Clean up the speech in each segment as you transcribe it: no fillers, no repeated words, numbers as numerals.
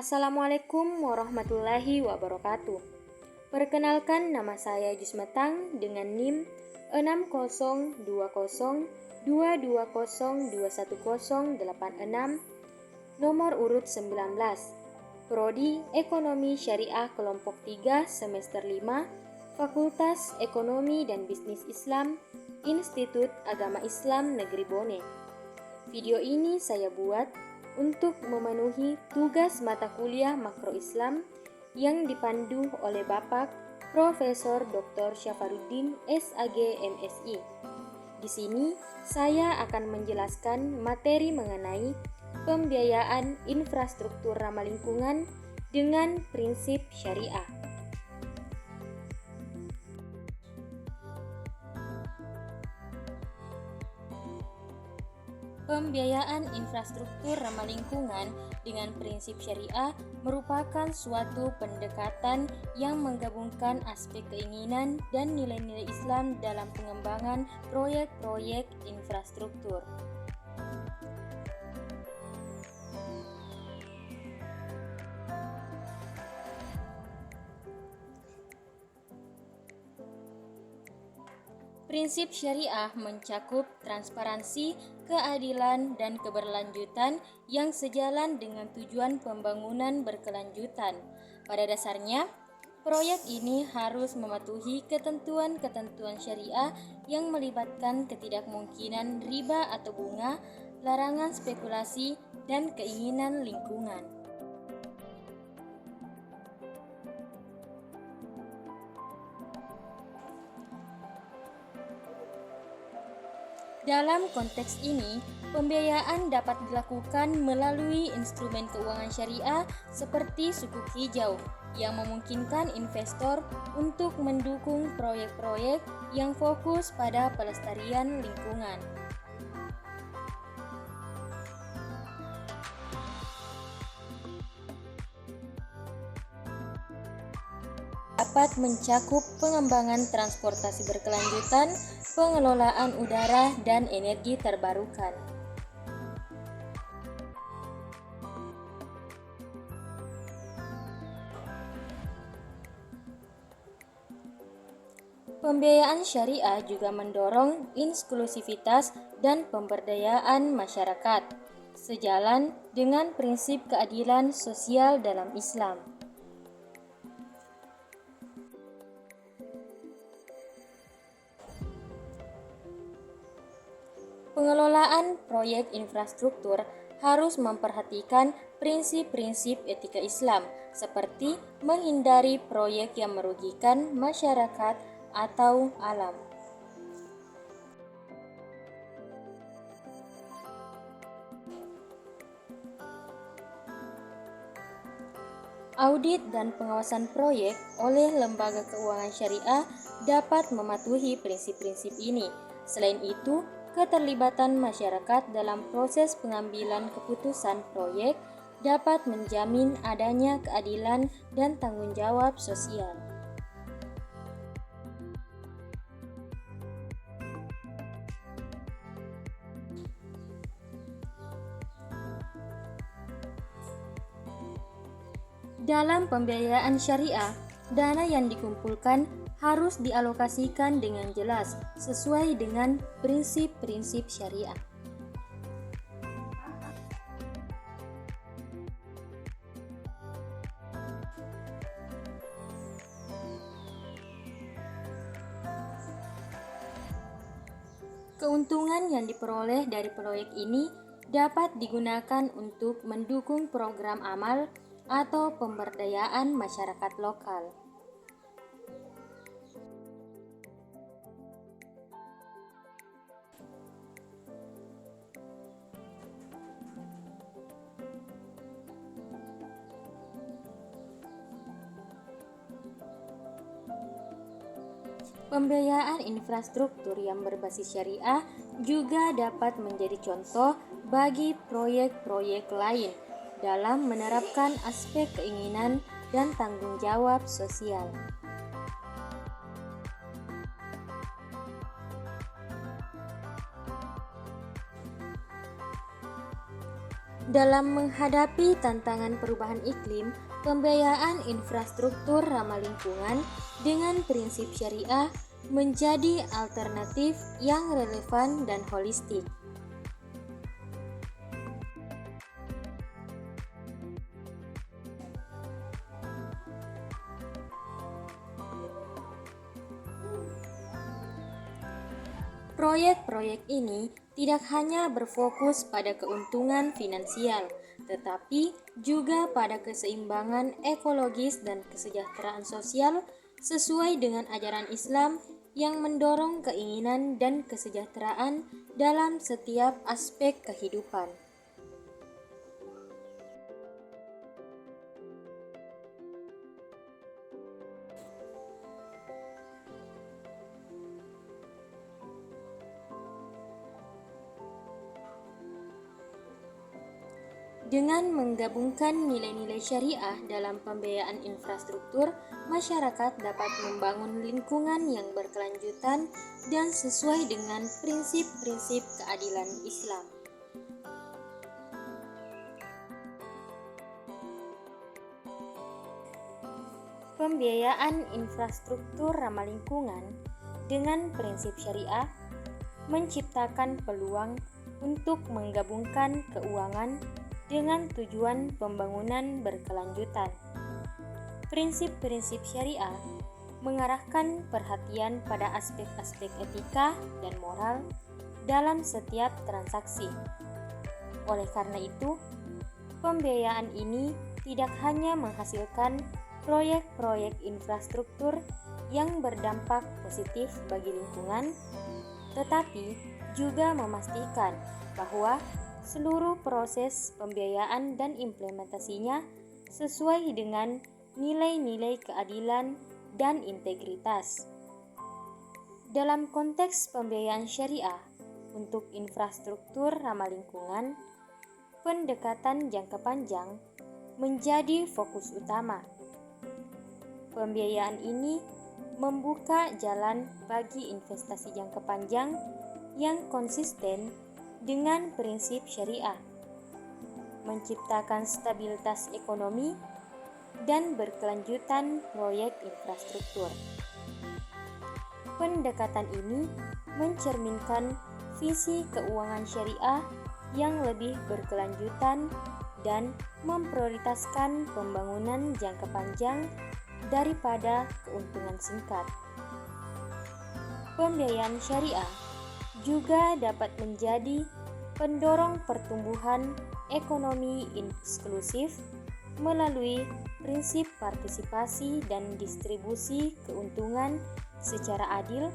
Assalamualaikum warahmatullahi wabarakatuh. Perkenalkan, nama saya Jusmetang dengan NIM 602022021086, nomor urut 19, Prodi Ekonomi Syariah Kelompok 3 Semester 5, Fakultas Ekonomi dan Bisnis Islam, Institut Agama Islam Negeri Bone. Video ini saya buat untuk memenuhi tugas mata kuliah Makro Islam yang dipandu oleh Bapak Profesor Dr. Syafaruddin SAG MSI. Di sini saya akan menjelaskan materi mengenai pembiayaan infrastruktur ramah lingkungan dengan prinsip syariah. Pembiayaan infrastruktur ramah lingkungan dengan prinsip syariah merupakan suatu pendekatan yang menggabungkan aspek keinginan dan nilai-nilai Islam dalam pengembangan proyek-proyek infrastruktur. Prinsip syariah mencakup transparansi, keadilan, dan keberlanjutan yang sejalan dengan tujuan pembangunan berkelanjutan. Pada dasarnya, proyek ini harus mematuhi ketentuan-ketentuan syariah yang melibatkan ketidakmungkinan riba atau bunga, larangan spekulasi, dan keinginan lingkungan. Dalam konteks ini, pembiayaan dapat dilakukan melalui instrumen keuangan syariah seperti sukuk hijau yang memungkinkan investor untuk mendukung proyek-proyek yang fokus pada pelestarian lingkungan. Dapat mencakup pengembangan transportasi berkelanjutan, pengelolaan udara, dan energi terbarukan. Pembiayaan syariah juga mendorong inklusivitas dan pemberdayaan masyarakat, sejalan dengan prinsip keadilan sosial dalam Islam. Pengelolaan proyek infrastruktur harus memperhatikan prinsip-prinsip etika Islam, seperti menghindari proyek yang merugikan masyarakat atau alam. Audit dan pengawasan proyek oleh lembaga keuangan syariah dapat mematuhi prinsip-prinsip ini. Selain itu, keterlibatan masyarakat dalam proses pengambilan keputusan proyek dapat menjamin adanya keadilan dan tanggung jawab sosial. Dalam pembiayaan syariah, dana yang dikumpulkan harus dialokasikan dengan jelas sesuai dengan prinsip-prinsip syariah. Keuntungan yang diperoleh dari proyek ini dapat digunakan untuk mendukung program amal atau pemberdayaan masyarakat lokal. Pembiayaan infrastruktur yang berbasis syariah juga dapat menjadi contoh bagi proyek-proyek lain dalam menerapkan aspek keinginan dan tanggung jawab sosial. Dalam menghadapi tantangan perubahan iklim, pembiayaan infrastruktur ramah lingkungan dengan prinsip syariah menjadi alternatif yang relevan dan holistik. Proyek-proyek ini tidak hanya berfokus pada keuntungan finansial, tetapi juga pada keseimbangan ekologis dan kesejahteraan sosial sesuai dengan ajaran Islam yang mendorong keinginan dan kesejahteraan dalam setiap aspek kehidupan. Dengan menggabungkan nilai-nilai syariah dalam pembiayaan infrastruktur, masyarakat dapat membangun lingkungan yang berkelanjutan dan sesuai dengan prinsip-prinsip keadilan Islam. Pembiayaan infrastruktur ramah lingkungan dengan prinsip syariah menciptakan peluang untuk menggabungkan keuangan dengan tujuan pembangunan berkelanjutan. Prinsip-prinsip syariah mengarahkan perhatian pada aspek-aspek etika dan moral dalam setiap transaksi. Oleh karena itu, pembiayaan ini tidak hanya menghasilkan proyek-proyek infrastruktur yang berdampak positif bagi lingkungan, tetapi juga memastikan bahwa seluruh proses pembiayaan dan implementasinya sesuai dengan nilai-nilai keadilan dan integritas. Dalam konteks pembiayaan syariah untuk infrastruktur ramah lingkungan, pendekatan jangka panjang menjadi fokus utama. Pembiayaan ini membuka jalan bagi investasi jangka panjang yang konsisten dengan prinsip syariah, menciptakan stabilitas ekonomi dan berkelanjutan proyek infrastruktur. Pendekatan ini mencerminkan visi keuangan syariah yang lebih berkelanjutan dan memprioritaskan pembangunan jangka panjang daripada keuntungan singkat. Pembiayaan syariah juga dapat menjadi pendorong pertumbuhan ekonomi inklusif melalui prinsip partisipasi dan distribusi keuntungan secara adil.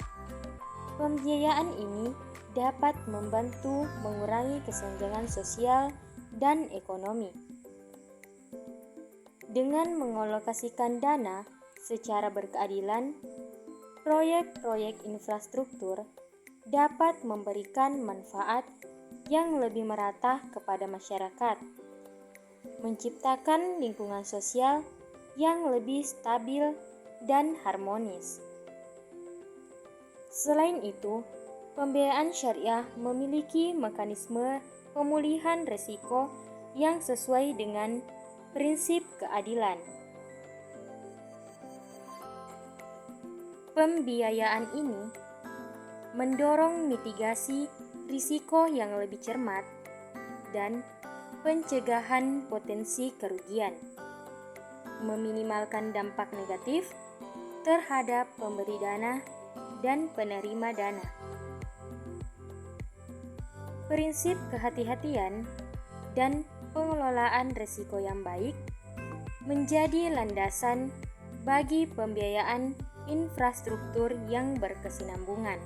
Pembiayaan ini dapat membantu mengurangi kesenjangan sosial dan ekonomi. Dengan mengalokasikan dana secara berkeadilan, proyek-proyek infrastruktur dapat memberikan manfaat yang lebih merata kepada masyarakat, menciptakan lingkungan sosial yang lebih stabil dan harmonis. Selain itu, pembiayaan syariah memiliki mekanisme pemulihan risiko yang sesuai dengan prinsip keadilan. Pembiayaan ini mendorong mitigasi risiko yang lebih cermat dan pencegahan potensi kerugian, meminimalkan dampak negatif terhadap pemberi dana dan penerima dana. Prinsip kehati-hatian dan pengelolaan risiko yang baik menjadi landasan bagi pembiayaan infrastruktur yang berkesinambungan.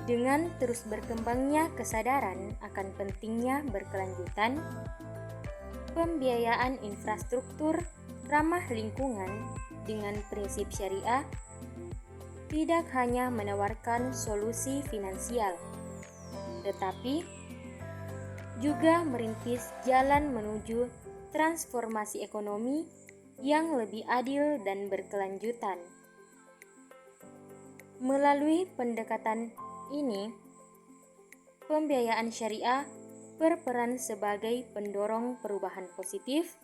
Dengan terus berkembangnya kesadaran akan pentingnya berkelanjutan, pembiayaan infrastruktur ramah lingkungan dengan prinsip syariah tidak hanya menawarkan solusi finansial, tetapi juga merintis jalan menuju transformasi ekonomi yang lebih adil dan berkelanjutan. Melalui pendekatan ini, pembiayaan syariah berperan sebagai pendorong perubahan positif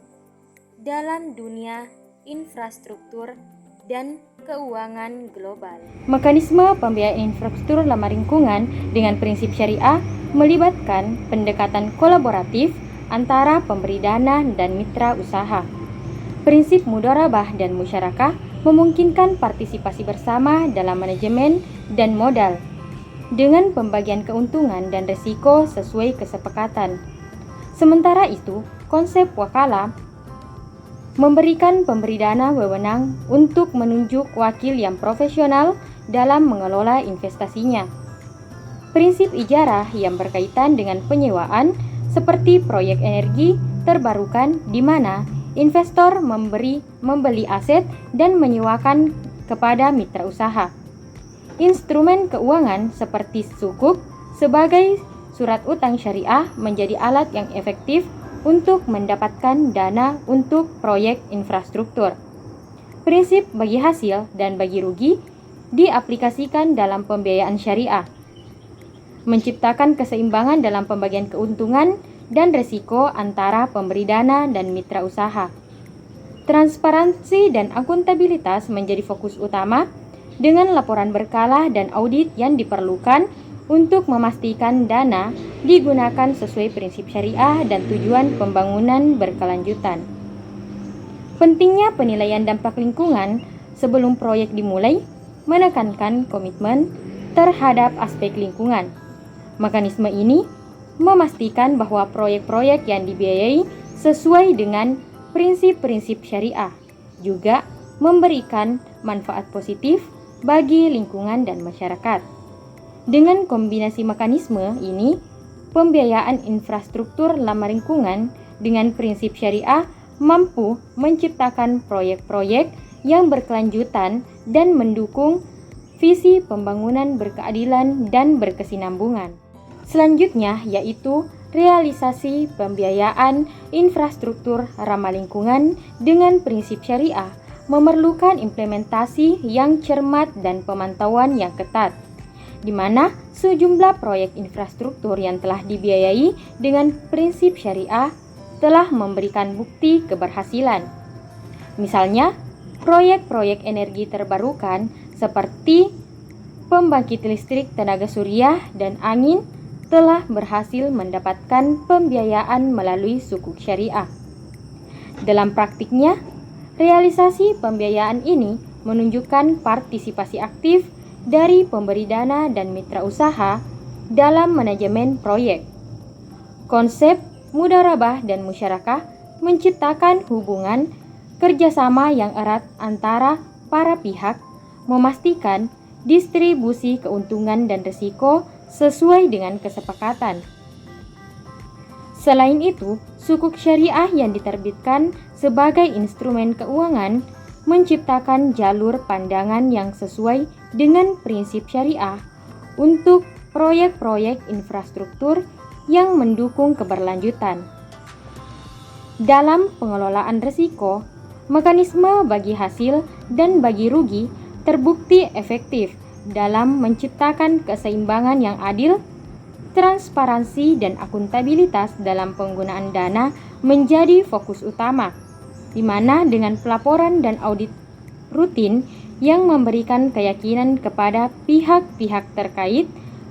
dalam dunia infrastruktur dan keuangan global. Mekanisme pembiayaan infrastruktur ramah lingkungan dengan prinsip syariah melibatkan pendekatan kolaboratif antara pemberi dana dan mitra usaha. Prinsip mudharabah dan musyarakah memungkinkan partisipasi bersama dalam manajemen dan modal dengan pembagian keuntungan dan risiko sesuai kesepakatan. Sementara itu, konsep wakalah memberikan pemberi dana wewenang untuk menunjuk wakil yang profesional dalam mengelola investasinya. Prinsip ijarah yang berkaitan dengan penyewaan seperti proyek energi terbarukan di mana investor membeli aset dan menyewakan kepada mitra usaha. Instrumen keuangan seperti sukuk sebagai surat utang syariah menjadi alat yang efektif untuk mendapatkan dana untuk proyek infrastruktur. Prinsip bagi hasil dan bagi rugi diaplikasikan dalam pembiayaan syariah, menciptakan keseimbangan dalam pembagian keuntungan dan risiko antara pemberi dana dan mitra usaha. Transparansi dan akuntabilitas menjadi fokus utama dengan laporan berkala dan audit yang diperlukan untuk memastikan dana digunakan sesuai prinsip syariah dan tujuan pembangunan berkelanjutan. Pentingnya penilaian dampak lingkungan sebelum proyek dimulai menekankan komitmen terhadap aspek lingkungan. Mekanisme ini memastikan bahwa proyek-proyek yang dibiayai sesuai dengan prinsip-prinsip syariah, juga memberikan manfaat positif bagi lingkungan dan masyarakat. Dengan kombinasi mekanisme ini, pembiayaan infrastruktur ramah lingkungan dengan prinsip syariah mampu menciptakan proyek-proyek yang berkelanjutan dan mendukung visi pembangunan berkeadilan dan berkesinambungan. Selanjutnya yaitu realisasi pembiayaan infrastruktur ramah lingkungan dengan prinsip syariah memerlukan implementasi yang cermat dan pemantauan yang ketat, di mana sejumlah proyek infrastruktur yang telah dibiayai dengan prinsip syariah telah memberikan bukti keberhasilan. Misalnya, proyek-proyek energi terbarukan seperti pembangkit listrik tenaga surya dan angin telah berhasil mendapatkan pembiayaan melalui sukuk syariah. Dalam praktiknya, realisasi pembiayaan ini menunjukkan partisipasi aktif dari pemberi dana dan mitra usaha dalam manajemen proyek. Konsep mudharabah dan musyarakah menciptakan hubungan kerjasama yang erat antara para pihak, memastikan distribusi keuntungan dan risiko sesuai dengan kesepakatan. Selain itu, sukuk syariah yang diterbitkan sebagai instrumen keuangan menciptakan jalur pandangan yang sesuai dengan prinsip syariah untuk proyek-proyek infrastruktur yang mendukung keberlanjutan. Dalam pengelolaan risiko, mekanisme bagi hasil dan bagi rugi terbukti efektif dalam menciptakan keseimbangan yang adil. Transparansi dan akuntabilitas dalam penggunaan dana menjadi fokus utama, di mana dengan pelaporan dan audit rutin yang memberikan keyakinan kepada pihak-pihak terkait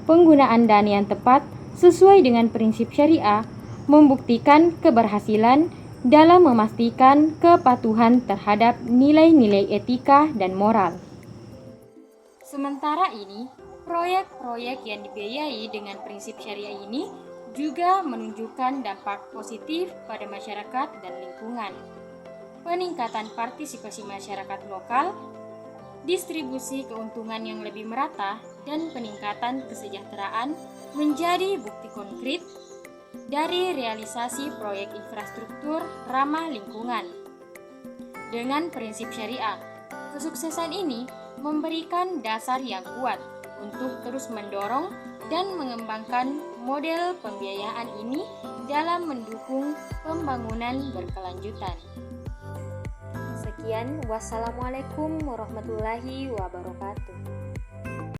penggunaan dana yang tepat sesuai dengan prinsip syariah membuktikan keberhasilan dalam memastikan kepatuhan terhadap nilai-nilai etika dan moral. Sementara ini, proyek-proyek yang dibiayai dengan prinsip syariah ini juga menunjukkan dampak positif pada masyarakat dan lingkungan. Peningkatan partisipasi masyarakat lokal, distribusi keuntungan yang lebih merata, dan peningkatan kesejahteraan menjadi bukti konkret dari realisasi proyek infrastruktur ramah lingkungan. Dengan prinsip syariah, kesuksesan ini memberikan dasar yang kuat untuk terus mendorong dan mengembangkan model pembiayaan ini dalam mendukung pembangunan berkelanjutan. Sekian, wassalamualaikum warahmatullahi wabarakatuh.